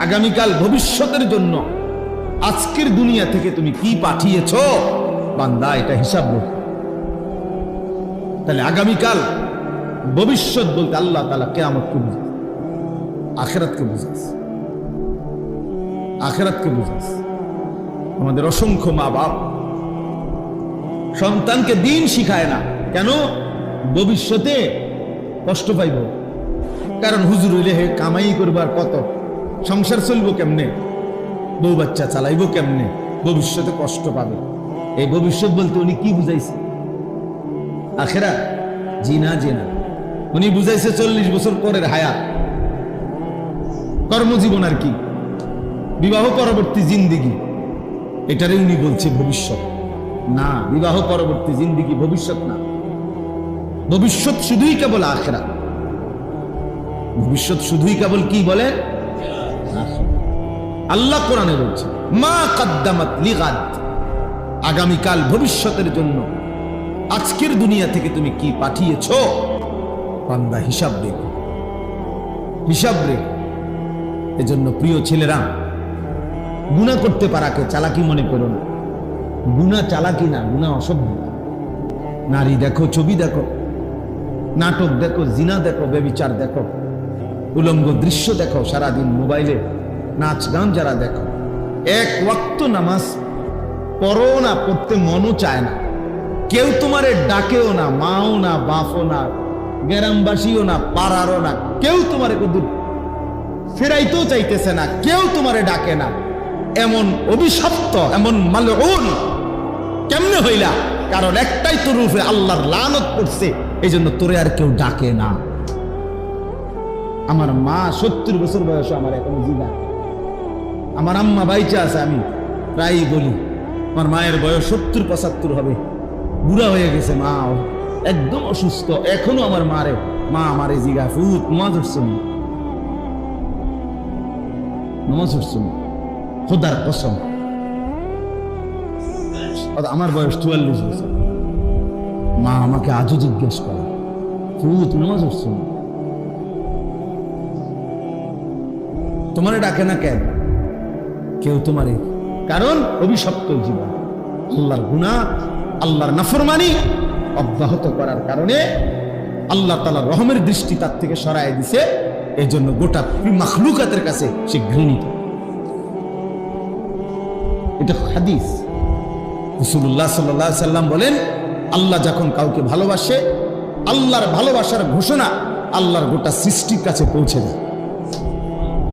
আগামীকাল ভবিষ্যতের জন্য আজকের দুনিয়া থেকে তুমি কি পাঠিয়েছ বান্দা, এটা হিসাব রাখো। তাহলে আগামীকাল ভবিষ্যৎ বলতে আল্লাহ তাআলা কিয়ামতকে বুঝায়, আখিরাতকে বুঝায়, আখিরাতকে বুঝায়। আমাদের অসংখ্য মা বাপ সন্তানকে দিন শিখায় না, কেন? ভবিষ্যতে কষ্ট পাইব। কারণ হুজুর হইলে হে কামাই করবার কত, সংসার চলবো কেমনে, বউ বাচ্চা চালাইবো কেমনে, ভবিষ্যতে কষ্ট পাবে। এই ভবিষ্যৎ বলতে উনি কি বুঝাইছে? আখিরাত? জি না, জি না। উনি বুঝাইছে 40 বছর পরের হায়াত, কর্মজীবন আর কি, বিবাহ পরবর্তী জিন্দিগি, এটারে উনি বলছে ভবিষ্যৎ। না, বিবাহ পরবর্তী জিন্দিগি ভবিষ্যৎ না। ভবিষ্যৎ শুধুই কেবল আখিরাত। ভবিষ্যৎ শুধুই কেবল কি বলে? আল্লাহ কোরআনে বলছে মা কদ্দামাত লিগাদ, আগামীকাল ভবিষ্যতের জন্য আজকের দুনিয়া থেকে তুমি কি পাঠিয়েছো বান্দা, হিসাব রেখো, হিসাব রেখো। এজন্য প্রিয় ছেলেরা, গুনাহ করতে পারাকে চালাকি মনে করো না। গুনাহ চালাকি না, গুনাহ অসভ্য। নারী দেখো, ছবি দেখো, নাটক দেখো, জিনা দেখো, ব্যভিচার দেখো, উলঙ্গ দৃশ্য দেখো, সারাদিন মোবাইলে নাচ গান যারা দেখো, এক ওয়াক্ত নামাজ পড়ো না, পড়তে মনও চায় না, কেউ তোমারে ডাকেও না, মাও না, বাপও না, গ্রামবাসীও না, পাড়ারও না, কেউ তোমারে কদুর ফেরাইতেও চাইতেছে না, কেউ তোমারে ডাকে না। এমন অভিশপ্ত, এমন মালউন কেমনে হইলা? কারণ একটাই তোর রূপে আল্লাহর লানত পড়ছে, এই জন্য তোরে আর কেউ ডাকে না। আমার মা 70 বছর বয়সে আমার এখনো জিনা, আমার আম্মা বাইচা আছে, আমি প্রায়ই বলি আমার মায়ের বয়স 70-75 হবে, বুড়া হয়ে গেছে, মা একদম অসুস্থ, এখনো আমার মারে, মা আমারে জিগা ফুত নামাজ হচ্ছে, নামাজ হচ্ছে, খোদার কসম আমার বয়স 44 বছর, মা আমাকে আজও জিজ্ঞেস করে ফুত নামাজ হচ্ছে, তোমারে ডাকে না কেন? কেউ তোমারে, কারণ অভিশপ্ত জীবন, আল্লাহর গুনাহ, আল্লাহর নাফরমানি অব্যাহত করার কারণে আল্লাহ তাআলা রহমের দৃষ্টি তার থেকে সরায় দিছে। এই জন্য গোটা মাখলুকাতের কাছে সে ঘৃণিত। এটা হাদিস। রাসূলুল্লাহ সাল্লাল্লাহু আলাইহি সাল্লাম বলেন, আল্লাহ যখন কাউকে ভালোবাসে, আল্লাহর ভালোবাসার ঘোষণা আল্লাহর গোটা সৃষ্টির কাছে পৌঁছে যায়।